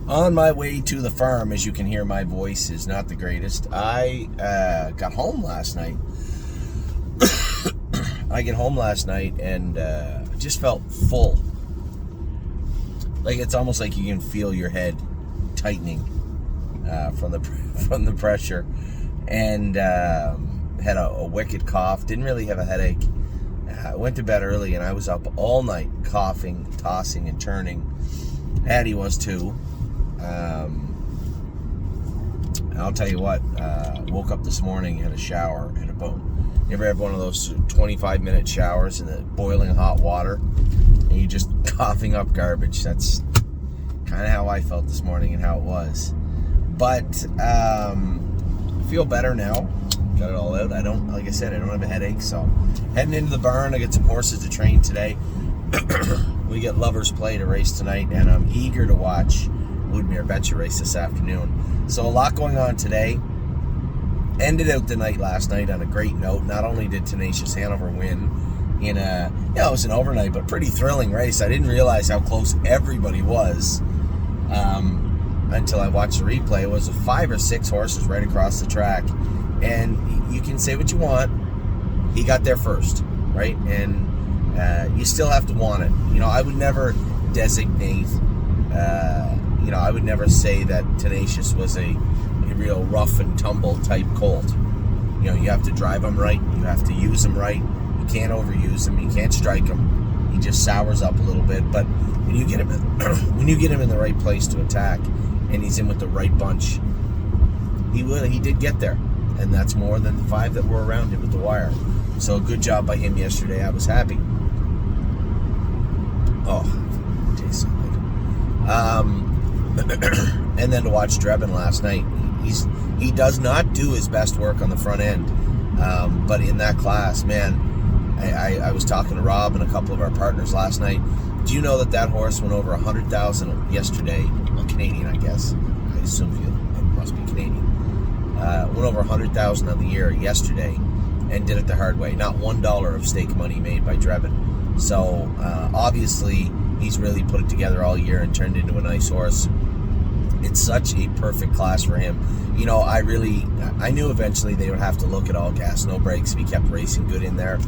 On my way to the farm, as you can hear, my voice is not the greatest. I got home last night. I get home last night and just felt full. Like it's almost like you can feel your head tightening from the pressure, and had a wicked cough. Didn't really have a headache. I went to bed early and I was up all night coughing, tossing and turning. Addie was too. I'll tell you what, woke up this morning, had a shower, and you ever have one of those 25-minute showers in the boiling hot water, and you're just coughing up garbage? That's kind of how I felt this morning and how it was. But I feel better now. Got it all out. Like I said, I don't have a headache, so heading into the barn. I got some horses to train today. We get Lovers Play to race tonight, and I'm eager to watch Woodmere Betcha race this afternoon. So a lot going on today. Ended out the night last night on a great note. Not only did Tenacious Hanover win in it was an overnight, but pretty thrilling race. I didn't realize how close everybody was until I watched the replay. It was 5 or 6 horses right across the track. And you can say what you want. He got there first, right? And you still have to want it. I would never designate, I would never say that Tenacious was a real rough and tumble type colt. You have to drive him right. You have to use him right. You can't overuse him. You can't strike him. He just sours up a little bit. But when you get him in the right place to attack, and he's in with the right bunch, he did get there. And that's more than the 5 that were around him with the wire. So good job by him yesterday. I was happy. Oh, it tastes so good. And then to watch Dreon last night. He does not do his best work on the front end. But in that class, man, I was talking to Rob and a couple of our partners last night. Do you know that horse went over 100,000 yesterday? Well, Canadian, I guess. I assume it must be Canadian. Went over 100,000 on the year yesterday, and did it the hard way. Not $1 of stake money made by Dreon. So obviously he's really put it together all year and turned into a nice horse. It's such a perfect class for him. I knew eventually they would have to look at all gas, no brakes if he kept racing good in there,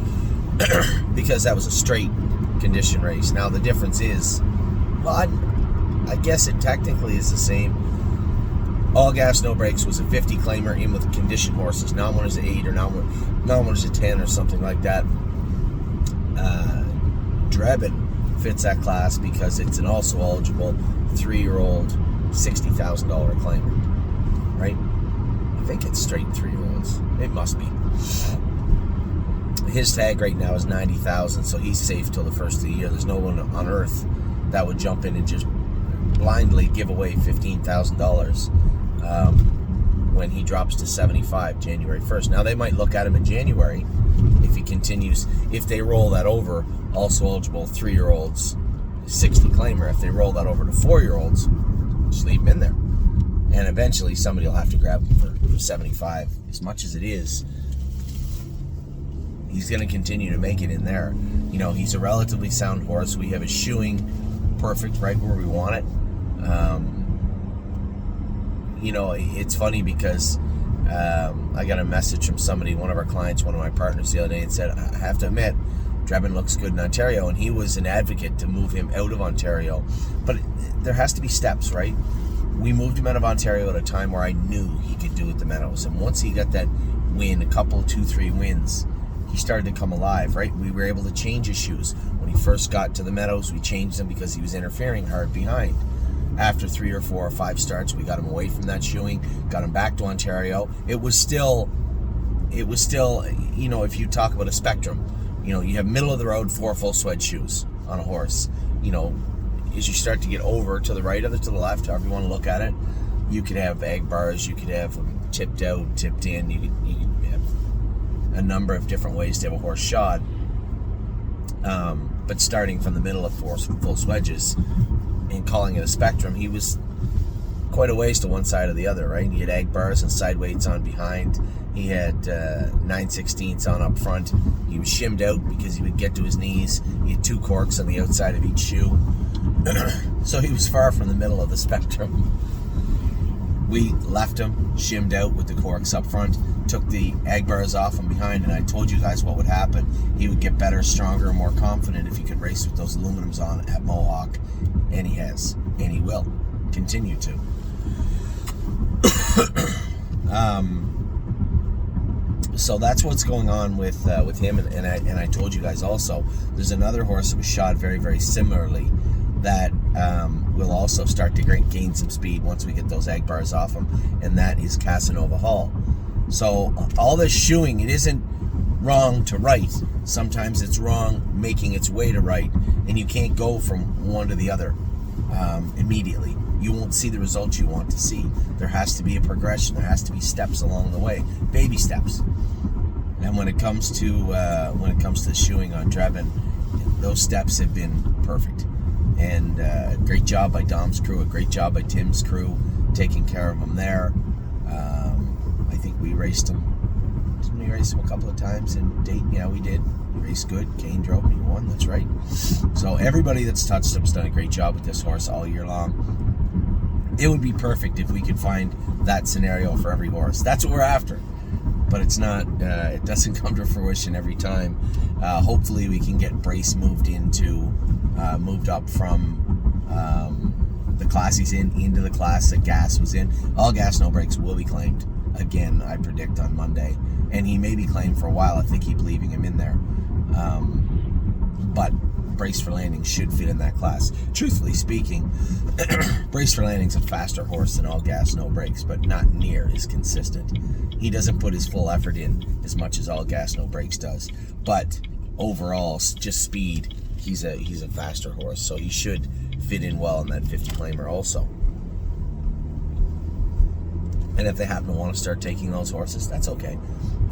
because that was a straight condition race. Now the difference is, well, I guess it technically is the same. All gas, no brakes was a 50 claimer in with condition horses. Now one is an 8 or now one is a 10 or something like that. Dreon fits that class because it's an also eligible 3-year-old $60,000 claimer, right? I think it's straight 3-year-olds. It must be. His tag right now is $90,000, so he's safe till the first of the year. There's no one on earth that would jump in and just blindly give away $15,000 when he drops to 75 January 1st. Now they might look at him in January if he continues. If they roll that over, also eligible 3-year-olds, 60 claimer. If they roll that over to 4-year-olds, just leave him in there. And eventually somebody will have to grab him for 75. As much as it is, he's going to continue to make it in there. He's a relatively sound horse. We have his shoeing perfect right where we want it. It's funny because I got a message from somebody, one of our clients, one of my partners the other day, and said, I have to admit, Dreon looks good in Ontario, and he was an advocate to move him out of Ontario. But there has to be steps, right? We moved him out of Ontario at a time where I knew he could do it the Meadows. And once he got that win, a couple, 2-3 wins, he started to come alive, right? We were able to change his shoes. When he first got to the Meadows, we changed them because he was interfering hard behind. After 3 or 4 or 5 starts, we got him away from that shoeing, got him back to Ontario. It was still, if you talk about a spectrum, you have middle of the road 4 full sweat shoes on a horse. As you start to get over to the right or to the left, however you want to look at it, you could have egg bars, you could have them tipped out, tipped in, you could have a number of different ways to have a horse shod. But starting from the middle of 4 full swedges and calling it a spectrum, he was quite a ways to one side or the other, right? He had egg bars and side weights on behind. He had 9/16 on up front. He was shimmed out because he would get to his knees. He had 2 corks on the outside of each shoe. So he was far from the middle of the spectrum. We left him, shimmed out with the corks up front, took the ag bars off him behind, and I told you guys what would happen. He would get better, stronger, and more confident if he could race with those aluminums on at Mohawk, and he has, and he will continue to. So that's what's going on with him, and I told you guys also, there's another horse that was shod very, very similarly that will also start to gain some speed once we get those ag bars off him, and that is Casanova Hall. So all this shoeing, it isn't wrong to right. Sometimes it's wrong making its way to right, and you can't go from one to the other immediately. You won't see the results you want to see. There has to be a progression. There has to be steps along the way, baby steps. And when it comes to the shoeing on Dreon, those steps have been perfect. And a great job by Dom's crew, a great job by Tim's crew, taking care of him there. I think we raced him. Didn't we race him a couple of times in Dayton? Yeah, we did. He raced good. Kane drove him. He won. That's right. So everybody that's touched him's done a great job with this horse all year long. It would be perfect if we could find that scenario for every horse. That's what we're after. But it's not. It doesn't come to fruition every time. Hopefully, we can get Brace moved up from the class he's into the class that Gas was in. All Gas, no brakes will be claimed again, I predict, on Monday, and he may be claimed for a while. I think he's leaving him in there, but Brace for Landing should fit in that class. Truthfully speaking, Brace for Landing's a faster horse than All Gas, No Brakes, but not near as consistent. He doesn't put his full effort in as much as All Gas, No Brakes does, but overall, just speed, he's a faster horse, so he should fit in well in that 50 claimer also. And if they happen to want to start taking those horses, that's okay.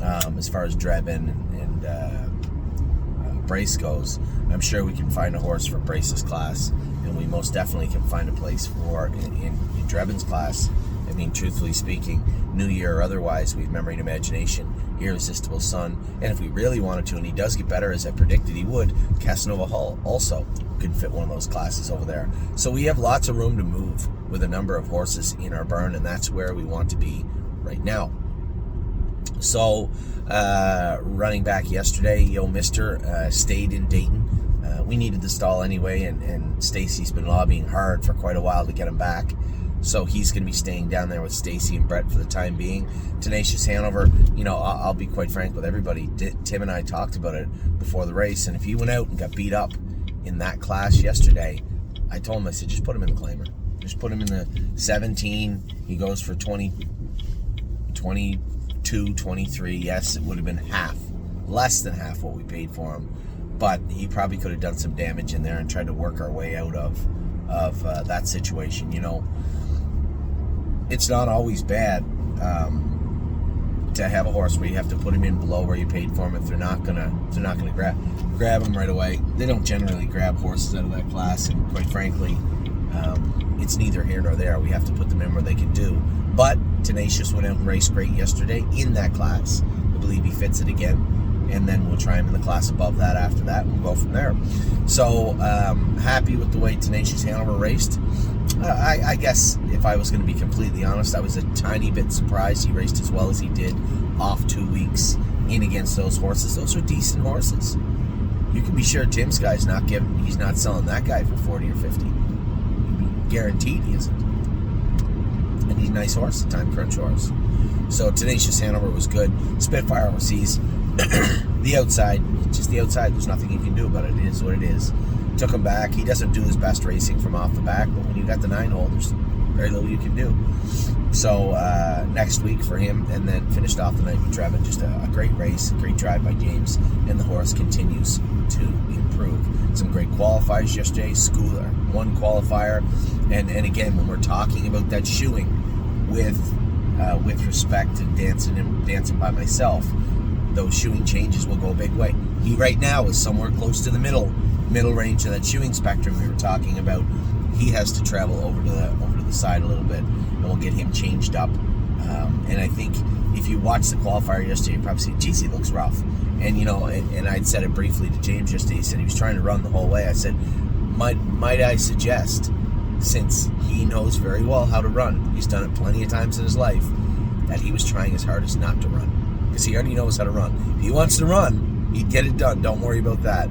As far as Dreon and Brace goes, I'm sure we can find a horse for Brace's class, and we most definitely can find a place for in Dreon's class. I mean, truthfully speaking, New Year or otherwise, we have Memory and Imagination, Irresistible Sun, and if we really wanted to, and he does get better as I predicted he would, Casanova Hall also could fit one of those classes over there. So we have lots of room to move with a number of horses in our barn, and that's where we want to be right now. So, running back yesterday, Yo Mister stayed in Dayton. We needed the stall anyway, and Stacy's been lobbying hard for quite a while to get him back. So he's going to be staying down there with Stacy and Brett for the time being. Tenacious Hanover, I'll be quite frank with everybody. Tim and I talked about it before the race, and if he went out and got beat up in that class yesterday, I told him, I said, just put him in the claimer. Just put him in the 17. He goes for 20, 22, 23. Yes, it would have been half, less than half what we paid for him. But he probably could have done some damage in there and tried to work our way out of that situation. It's not always bad to have a horse where you have to put him in below where you paid for him if they're not gonna grab him right away. They don't generally grab horses out of that class, and quite frankly, it's neither here nor there. We have to put them in where they can do. But Tenacious went out and raced great yesterday in that class. I believe he fits it again, and then we'll try him in the class above that after that, and we'll go from there. So happy with the way Tenacious Hanover raced. I guess if I was going to be completely honest, I was a tiny bit surprised he raced as well as he did off 2 weeks in against those horses. Those are decent horses. You can be sure Tim's guy's he's not selling that guy for 40 or 50. Guaranteed he isn't. And he's a nice horse, a time crunch horse. So Tenacious Hanover was good. Spitfire overseas. The outside, just the outside. There's nothing you can do about it. It is what it is. Took him back. He doesn't do his best racing from off the back, but when you got the 9-hole, there's very little you can do. So next week for him, and then finished off the night with Dreon. Just a great race, great drive by James, and the horse continues to improve. Some great qualifiers yesterday. Schooler, one qualifier, and again, when we're talking about that shoeing with respect to dancing by myself, those shoeing changes will go a big way. He right now is somewhere close to the middle range of that shoeing spectrum we were talking about. He has to travel over to the side a little bit, and we'll get him changed up. And I think if you watch the qualifier yesterday, you probably see, geez, he looks rough. And and I'd said it briefly to James yesterday. He said he was trying to run the whole way. I said, might I suggest, since he knows very well how to run, he's done it plenty of times in his life, that he was trying his hardest not to run. Because he already knows how to run. If he wants to run, he'd get it done. Don't worry about that.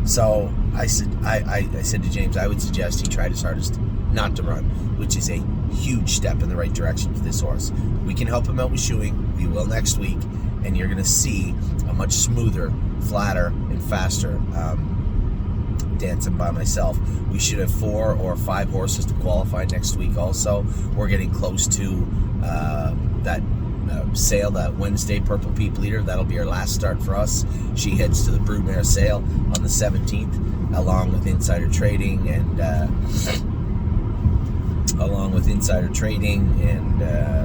So I said to James, I would suggest he tried his hardest not to run, which is a huge step in the right direction for this horse. We can help him out with shoeing. We will next week, and you're going to see a much smoother, flatter, and faster dancing by myself. We should have 4 or 5 horses to qualify next week also. We're getting close to that sale, that Wednesday Purple Peep Leader. That'll be our last start for us. She heads to the Broodmare sale on the 17th, along with Insider Trading and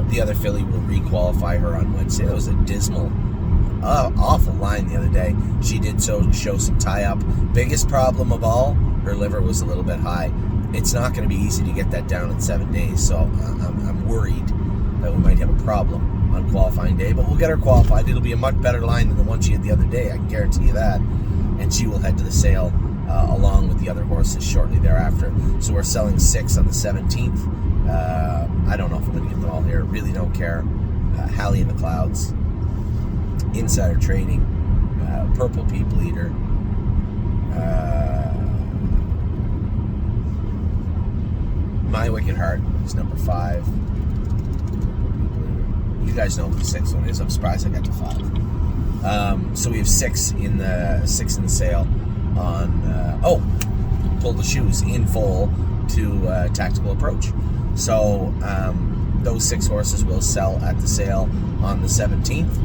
the other filly will re-qualify her on Wednesday. That was a dismal, awful line the other day. She did show some tie-up. Biggest problem of all, her liver was a little bit high. It's not going to be easy to get that down in 7 days, so I'm worried that we might have a problem on qualifying day, but we'll get her qualified. It'll be a much better line than the one she had the other day, I can guarantee you that. And she will head to the sale along with the other horses shortly thereafter. So we're selling 6 on the 17th. I don't know if I'm going to get them all here. Really don't care. Hallie in the Clouds, Insider Trading, Purple Peep Leader, My Wicked Heart is number 5. You guys know what the 6th one is. I'm surprised I got to 5. So we have 6 in the sale on Pull the Shoes in full to Tactical Approach. So those 6 horses will sell at the sale on the 17th.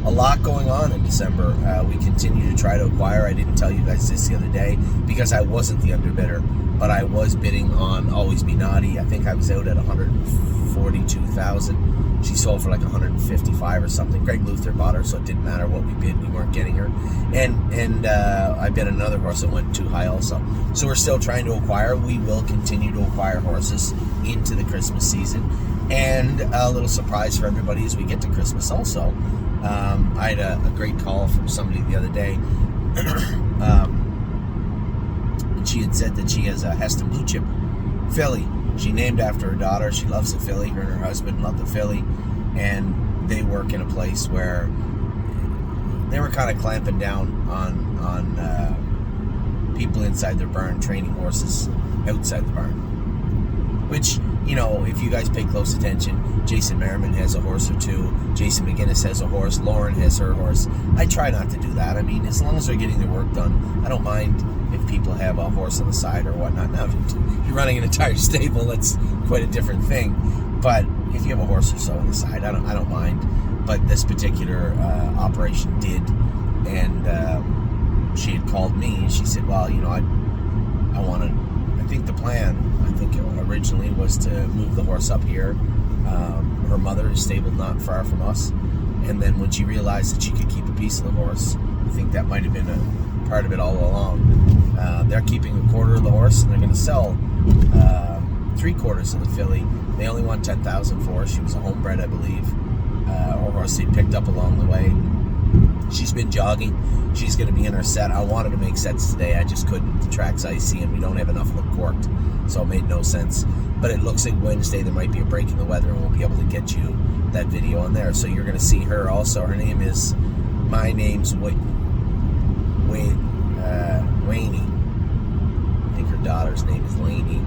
A lot going on in December. We continue to try to acquire. I didn't tell you guys this the other day because I wasn't the underbidder, but I was bidding on Always Be Naughty. I think I was out at 142,000. She sold for like 155 or something. Greg Luther bought her, so it didn't matter what we bid. We weren't getting her. And I bid another horse that went too high also. So we're still trying to acquire. We will continue to acquire horses into the Christmas season. And a little surprise for everybody as we get to Christmas also. I had a great call from somebody the other day. She had said that she has a Heston Blue Chip filly. She named after her daughter. She loves the filly. Her and her husband love the filly. And they work in a place where they were kind of clamping down on people inside their barn training horses outside the barn. Which, you know, if you guys pay close attention, Jason Merriman has a horse or two. Jason McGinnis has a horse. Lauren has her horse. I try not to do that. I mean, as long as they're getting their work done, I don't mind if people have a horse on the side or whatnot. Now, if you're running an entire stable, that's quite a different thing. But if you have a horse or so on the side, I don't mind. But this particular operation did, and she had called me and she said, well, you know, I think the plan, originally was to move the horse up here. Her mother is stabled not far from us, and then when she realized that she could keep a piece of the horse, I think that might have been a part of it all along. They're keeping a quarter of the horse, and they're going to sell 3/4 of the filly. They only want $10,000 for her. She was a homebred, I believe, or horse they picked up along the way. She's been jogging. She's going to be in her set. I wanted to make sets today. I just couldn't. The track's icy and we don't have enough of them corked, so it made no sense. But it looks like Wednesday there might be a break in the weather and we'll be able to get you that video on there. So you're going to see her also. Her name is, my name's Wayne. I think her daughter's name is Laney.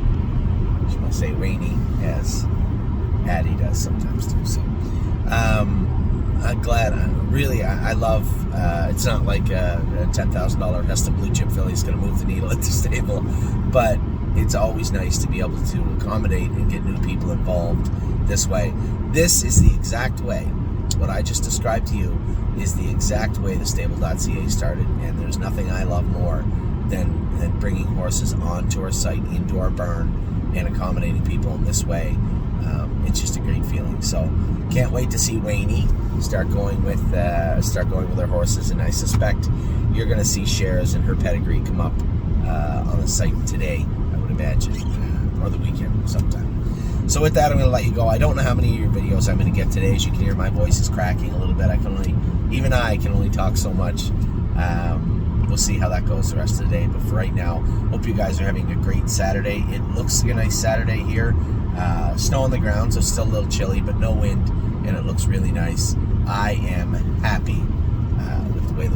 She must say Rainey, as Addie does sometimes too. So I'm glad. I love. It's not like a $10,000 Heston Blue Chip filly is going to move the needle at the stable, but it's always nice to be able to accommodate and get new people involved this way. This is the exact way. What I just described to you is the exact way the stable.ca started, and there's nothing I love more than bringing horses onto our site, into our barn, and accommodating people in this way. It's just a great feeling. So can't wait to see Wayne start going with her horses, and I suspect you're going to see shares in her pedigree come up on the site today, I would imagine, or the weekend sometime. So with that, I'm going to let you go. I don't know how many of your videos I'm going to get today. As you can hear, my voice is cracking a little bit. I can only talk so much. We'll we'll see how that goes the rest of the day. But for right now, hope you guys are having a great Saturday. It looks like a nice Saturday here. Snow on the ground, so still a little chilly, but no wind, and it looks really nice. I am happy with the way